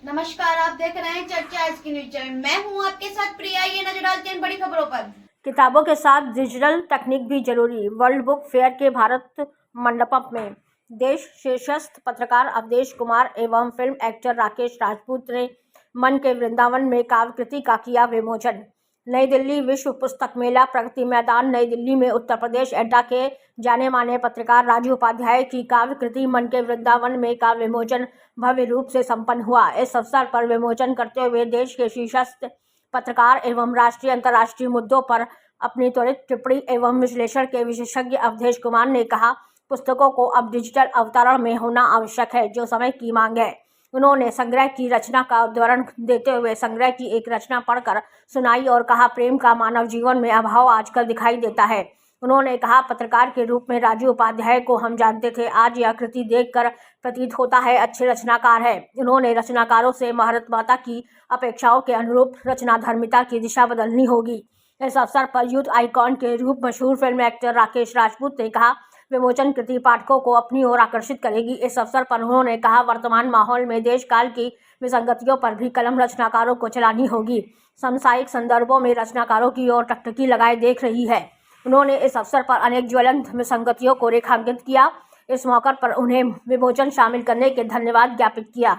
नमस्कार, आप देख रहे हैं चर्चा आज की न्यूज चैनल। मैं हूं आपके साथ प्रिया। ये नजर डालते हैं बड़ी खबरों पर। किताबों के साथ डिजिटल तकनीक भी जरूरी। वर्ल्ड बुक फेयर के भारत मंडपम में देश शीर्षस्थ पत्रकार अवधेश कुमार एवं फिल्म एक्टर राकेश राजपूत ने मन के वृंदावन में काव्य कृति का किया विमोचन। नई दिल्ली विश्व पुस्तक मेला प्रगति मैदान नई दिल्ली में उत्तर प्रदेश एड्डा के जाने माने पत्रकार राजू उपाध्याय की काव्य कृति मन के वृंदावन में का विमोचन भव्य रूप से संपन्न हुआ। इस अवसर पर विमोचन करते हुए देश के शीर्षस्थ पत्रकार एवं राष्ट्रीय अंतर्राष्ट्रीय मुद्दों पर अपनी त्वरित टिप्पणी एवं विश्लेषण के विशेषज्ञ अवधेश कुमार ने कहा, पुस्तकों को अब डिजिटल अवतरण में होना आवश्यक है, जो समय की मांग है। उन्होंने संग्रह की रचना का उदाहरण देते हुए संग्रह की एक रचना पढ़कर सुनाई और कहा, प्रेम का मानव जीवन में अभाव आजकल दिखाई देता है। उन्होंने कहा, पत्रकार के रूप में राजू उपाध्याय को हम जानते थे, आज यह कृति देखकर प्रतीत होता है अच्छे रचनाकार है। उन्होंने रचनाकारों से भारत माता की अपेक्षाओं के अनुरूप रचनाधर्मिता की दिशा बदलनी होगी। इस अवसर पर यूथ आइकॉन के रूप मशहूर फिल्म एक्टर राकेश राजपूत ने कहा, विमोचन कृति पाठकों को अपनी ओर आकर्षित करेगी। इस अवसर पर उन्होंने कहा, वर्तमान माहौल में देश काल की विसंगतियों पर भी कलम रचनाकारों को चलानी होगी। समसामयिक संदर्भों में रचनाकारों की ओर टकटकी लगाए देख रही है। उन्होंने इस अवसर पर अनेक ज्वलंत विसंगतियों को रेखांकित किया। इस मौके पर उन्हें विमोचन शामिल करने के धन्यवाद ज्ञापित किया।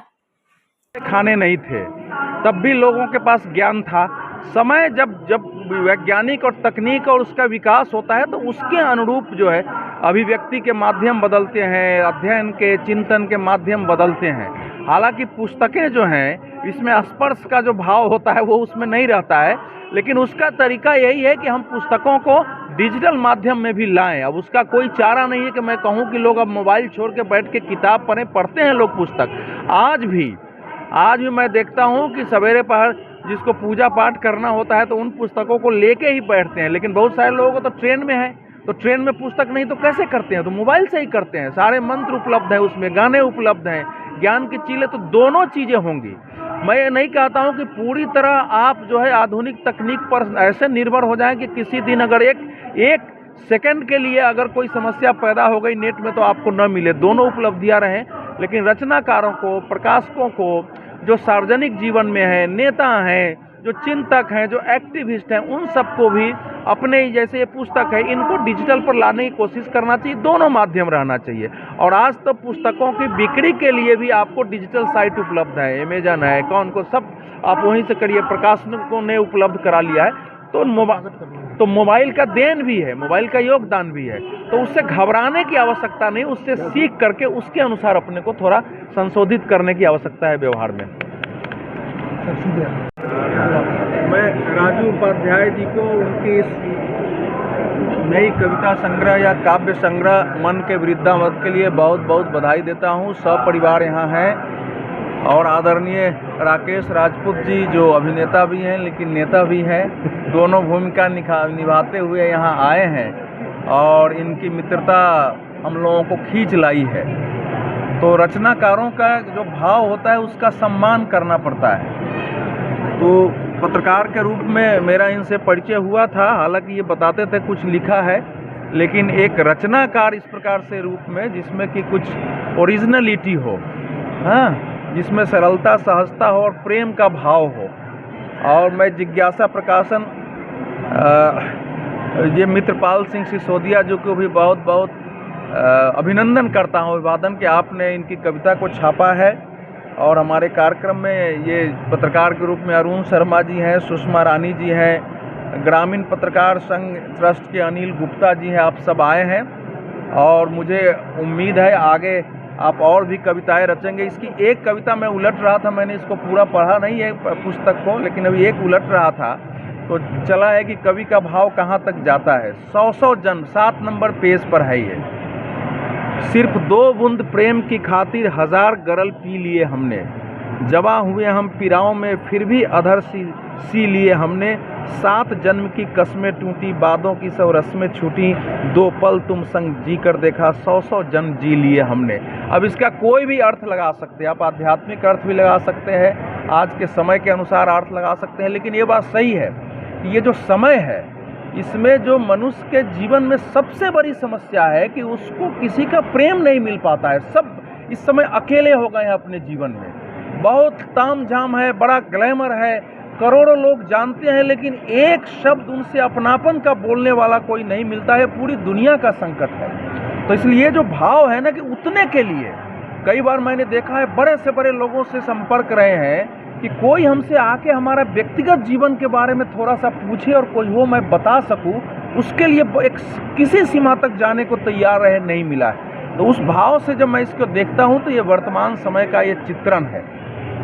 खाने नहीं थे तब भी लोगों के पास ज्ञान था। समय जब जब वैज्ञानिक और तकनीक और उसका विकास होता है तो उसके अनुरूप जो है अभिव्यक्ति के माध्यम बदलते हैं, अध्ययन के चिंतन के माध्यम बदलते हैं। हालांकि पुस्तकें जो हैं इसमें स्पर्श का जो भाव होता है वो उसमें नहीं रहता है, लेकिन उसका तरीका यही है कि हम पुस्तकों को डिजिटल माध्यम में भी लाएं। अब उसका कोई चारा नहीं है कि मैं कहूँ कि लोग अब मोबाइल छोड़ के बैठ के किताब पढ़ते हैं लोग पुस्तक। आज भी मैं देखता हूँ कि सवेरे पहर जिसको पूजा पाठ करना होता है तो उन पुस्तकों को लेके ही बैठते हैं, लेकिन बहुत सारे लोगों को तो ट्रेन में है तो ट्रेन में पुस्तक नहीं तो कैसे करते हैं, तो मोबाइल से ही करते हैं। सारे मंत्र उपलब्ध हैं उसमें, गाने उपलब्ध हैं, ज्ञान की चीज़ें, तो दोनों चीज़ें होंगी। मैं ये नहीं कहता हूँ कि पूरी तरह आप जो है आधुनिक तकनीक पर ऐसे निर्भर हो जाएं कि किसी दिन अगर एक सेकंड के लिए अगर कोई समस्या पैदा हो गई नेट में तो आपको न मिले। दोनों उपलब्धियां रहें, लेकिन रचनाकारों को, प्रकाशकों को, जो सार्वजनिक जीवन में है, नेता हैं, जो चिंतक हैं, जो एक्टिविस्ट हैं, उन सबको भी अपने जैसे ये पुस्तक है इनको डिजिटल पर लाने की कोशिश करना चाहिए। दोनों माध्यम रहना चाहिए। और आज तो पुस्तकों की बिक्री के लिए भी आपको डिजिटल साइट उपलब्ध है, अमेजन है, कौन को सब आप वहीं से करिए। प्रकाशकों ने उपलब्ध करा लिया है तो मोबाइल का देन भी है, मोबाइल का योगदान भी है। तो उससे घबराने की आवश्यकता नहीं, उससे सीख करके उसके अनुसार अपने को थोड़ा संशोधित करने की आवश्यकता है व्यवहार में। मैं राजू उपाध्याय जी को उनकी इस नई कविता संग्रह या काव्य संग्रह मन के वृंदावन के लिए बहुत बहुत बधाई देता हूँ। सब परिवार यहाँ हैं और आदरणीय राकेश राजपूत जी जो अभिनेता भी हैं लेकिन नेता भी हैं, दोनों भूमिका निभाते हुए यहाँ आए हैं और इनकी मित्रता हम लोगों को खींच लाई है। तो रचनाकारों का जो भाव होता है उसका सम्मान करना पड़ता है। तो पत्रकार के रूप में मेरा इनसे परिचय हुआ था, हालांकि ये बताते थे कुछ लिखा है, लेकिन एक रचनाकार इस प्रकार से रूप में जिसमें कि कुछ ओरिजिनलिटी हो, हाँ, जिसमें सरलता, सहजता हो और प्रेम का भाव हो। और मैं जिज्ञासा प्रकाशन ये मित्रपाल सिंह सिसोदिया जो को भी बहुत बहुत अभिनंदन करता हूँ, अभिवादन कि आपने इनकी कविता को छापा है। और हमारे कार्यक्रम में ये पत्रकार के रूप में अरुण शर्मा जी हैं, सुषमा रानी जी हैं, ग्रामीण पत्रकार संघ ट्रस्ट के अनिल गुप्ता जी हैं, आप सब आए हैं। और मुझे उम्मीद है आगे आप और भी कविताएं रचेंगे। इसकी एक कविता मैं उलट रहा था, मैंने इसको पूरा पढ़ा नहीं है पुस्तक को, लेकिन अभी एक उलट रहा था तो चला है कि कवि का भाव कहाँ तक जाता है। 100 जन्म 7 नंबर पेज पर है ये। सिर्फ 2 बूंद प्रेम की खातिर 1000 गरल पी लिए हमने, जवा हुए हम पिराओं में फिर भी अधर सी लिए हमने। 7 जन्म की कस्में टूटी, बादों की सब रस्में छूटी, 2 पल तुम संग जी कर देखा, 100 जन्म जी लिए हमने। अब इसका कोई भी अर्थ लगा सकते हैं आप, आध्यात्मिक अर्थ भी लगा सकते हैं, आज के समय के अनुसार अर्थ लगा सकते हैं, लेकिन ये बात सही है कि ये जो समय है इसमें जो मनुष्य के जीवन में सबसे बड़ी समस्या है कि उसको किसी का प्रेम नहीं मिल पाता है। सब इस समय अकेले हो गए हैं अपने जीवन में। बहुत तामझाम है, बड़ा ग्लैमर है, करोड़ों लोग जानते हैं, लेकिन एक शब्द उनसे अपनापन का बोलने वाला कोई नहीं मिलता है। पूरी दुनिया का संकट है। तो इसलिए जो भाव है ना कि उतने के लिए कई बार मैंने देखा है बड़े से बड़े लोगों से संपर्क रहे हैं कि कोई हमसे आके हमारा व्यक्तिगत जीवन के बारे में थोड़ा सा पूछे और कोई वो मैं बता सकूं, उसके लिए एक किसी सीमा तक जाने को तैयार रहे, नहीं मिला है। तो उस भाव से जब मैं इसको देखता हूं तो ये वर्तमान समय का ये चित्रण है।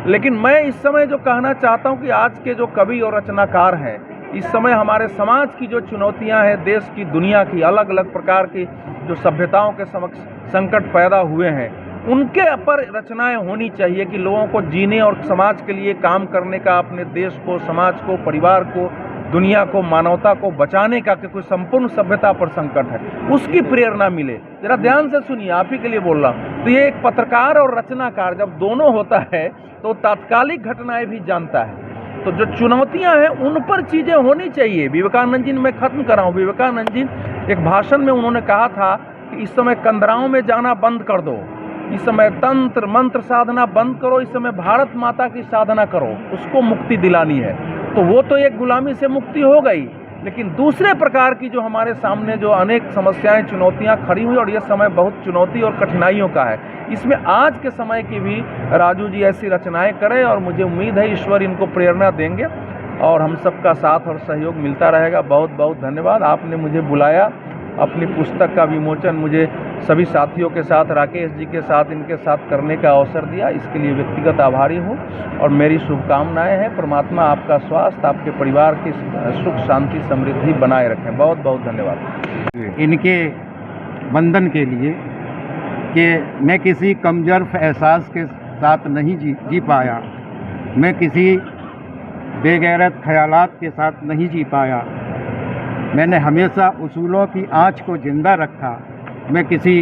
लेकिन मैं इस समय जो कहना चाहता हूं कि आज के जो कवि और रचनाकार हैं, इस समय हमारे समाज की जो चुनौतियां हैं, देश की, दुनिया की, अलग अलग प्रकार की जो सभ्यताओं के समक्ष संकट पैदा हुए हैं, उनके पर रचनाएं होनी चाहिए कि लोगों को जीने और समाज के लिए काम करने का, अपने देश को, समाज को, परिवार को, दुनिया को, मानवता को बचाने का, कि कोई संपूर्ण सभ्यता पर संकट है, उसकी प्रेरणा मिले। जरा ध्यान से सुनिए, आप ही के लिए बोल रहा हूँ। तो ये एक पत्रकार और रचनाकार जब दोनों होता है तो तात्कालिक घटनाएं भी जानता है। तो जो चुनौतियां हैं उन पर चीजें होनी चाहिए। विवेकानंद जी, मैं खत्म कर रहा हूँ, विवेकानंद जी एक भाषण में उन्होंने कहा था कि इस समय कंदराओं में जाना बंद कर दो, इस समय तंत्र मंत्र साधना बंद करो, इस समय भारत माता की साधना करो, उसको मुक्ति दिलानी है। तो वो तो एक गुलामी से मुक्ति हो गई, लेकिन दूसरे प्रकार की जो हमारे सामने जो अनेक समस्याएं, चुनौतियां खड़ी हुई, और ये समय बहुत चुनौती और कठिनाइयों का है, इसमें आज के समय की भी राजू जी ऐसी रचनाएं करें, और मुझे उम्मीद है ईश्वर इनको प्रेरणा देंगे और हम सबका साथ और सहयोग मिलता रहेगा। बहुत बहुत धन्यवाद, आपने मुझे बुलाया, अपनी पुस्तक का विमोचन मुझे सभी साथियों के साथ, राकेश जी के साथ, इनके साथ करने का अवसर दिया, इसके लिए व्यक्तिगत आभारी हूँ और मेरी शुभकामनाएं हैं। परमात्मा आपका स्वास्थ्य, आपके परिवार की सुख शांति समृद्धि बनाए रखें। बहुत बहुत धन्यवाद इनके बंधन के लिए कि मैं किसी कमजोर एहसास के साथ नहीं जी पाया, मैं किसी बेगैरत ख्यालात के साथ नहीं जी पाया, मैंने हमेशा उसूलों की आँच को जिंदा रखा, मैं किसी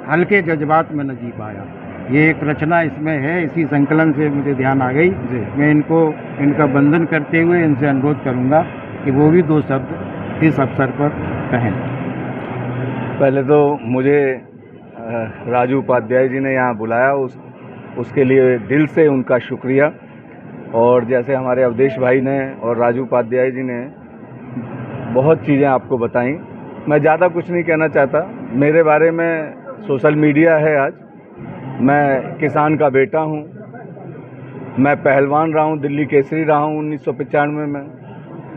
हल्के जज्बात में न जी पाया। ये एक रचना इसमें है, इसी संकलन से मुझे ध्यान आ गई। मैं इनका बंधन करते हुए इनसे अनुरोध करूंगा कि वो भी दो शब्द इस अवसर पर कहें। पहले तो मुझे राजू उपाध्याय जी ने यहाँ बुलाया, उसके लिए दिल से उनका शुक्रिया। और जैसे हमारे अवधेश भाई ने और राजू उपाध्याय जी ने बहुत चीज़ें आपको बताई, मैं ज़्यादा कुछ नहीं कहना चाहता। मेरे बारे में सोशल मीडिया है आज। मैं किसान का बेटा हूँ, मैं पहलवान रहा हूँ, दिल्ली केसरी रहा हूँ 1995 में,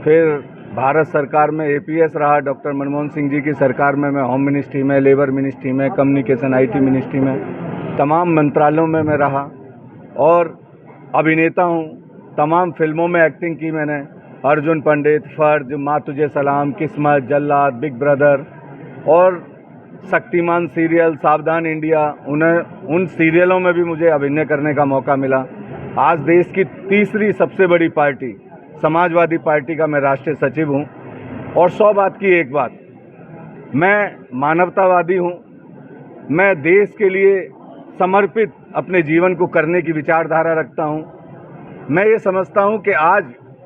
फिर भारत सरकार में APS रहा, डॉक्टर मनमोहन सिंह जी की सरकार में मैं होम मिनिस्ट्री में, लेबर मिनिस्ट्री में, कम्युनिकेशन IT मिनिस्ट्री में, तमाम मंत्रालयों में मैं रहा और अभिनेता हूँ। तमाम फिल्मों में एक्टिंग की मैंने, अर्जुन पंडित, फर्ज, माँ तुझे सलाम, किस्मत, जल्लाद, बिग ब्रदर और शक्तिमान सीरियल, सावधान इंडिया, उन सीरियलों में भी मुझे अभिनय करने का मौका मिला। आज देश की तीसरी सबसे बड़ी पार्टी समाजवादी पार्टी का मैं राष्ट्रीय सचिव हूँ। और 100 बात की एक बात, मैं मानवतावादी हूँ, मैं देश के लिए समर्पित अपने जीवन को करने की विचारधारा रखता हूँ। मैं ये समझता हूँ कि आज,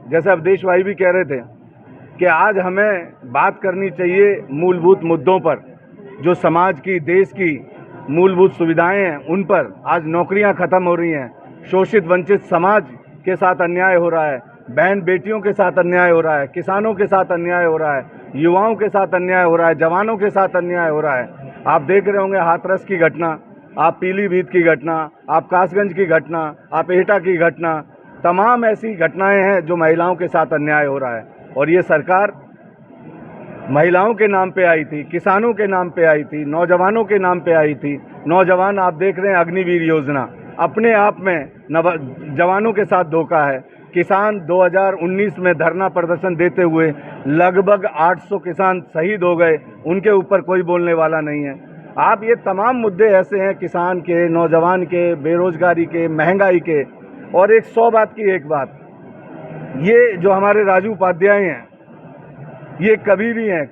जैसे अवधेश भाई भी कह रहे थे, कि आज हमें बात करनी चाहिए मूलभूत मुद्दों पर, जो समाज की, देश की मूलभूत सुविधाएं हैं उन पर। आज नौकरियां खत्म हो रही हैं, शोषित वंचित समाज के साथ अन्याय हो रहा है, बहन बेटियों के साथ अन्याय हो रहा है, किसानों के साथ अन्याय हो रहा है, युवाओं के साथ अन्याय हो रहा है, जवानों के साथ अन्याय हो रहा है। आप देख रहे होंगे हाथरस की घटना, आप पीलीभीत की घटना, आप कासगंज की घटना, आप एटा की घटना, तमाम ऐसी घटनाएं हैं जो महिलाओं के साथ अन्याय हो रहा है। और ये सरकार महिलाओं के नाम पे आई थी, किसानों के नाम पे आई थी, नौजवानों के नाम पे आई थी। नौजवान आप देख रहे हैं अग्निवीर योजना, अपने आप में जवानों के साथ धोखा है। किसान 2019 में धरना प्रदर्शन देते हुए लगभग 800 किसान शहीद हो गए, उनके ऊपर कोई बोलने वाला नहीं है। आप ये तमाम मुद्दे ऐसे हैं, किसान के, नौजवान के, बेरोजगारी के, महंगाई के। और एक 100 बात की एक बात, ये जो हमारे राजू उपाध्याय हैं, ये कभी भी हैं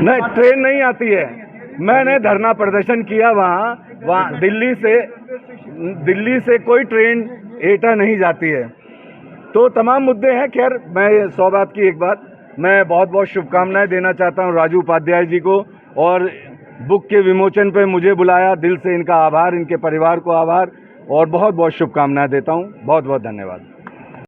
नहीं, ट्रेन नहीं आती है। मैंने धरना प्रदर्शन किया वहाँ दिल्ली से कोई ट्रेन एटा नहीं जाती है। तो तमाम मुद्दे हैं। खैर, मैं 100 बात की एक बात, मैं बहुत बहुत शुभकामनाएं देना चाहता हूं राजू उपाध्याय जी को, और बुक के विमोचन पे मुझे बुलाया, दिल से इनका आभार, इनके परिवार को आभार, और बहुत बहुत शुभकामनाएं देता हूं। बहुत बहुत धन्यवाद।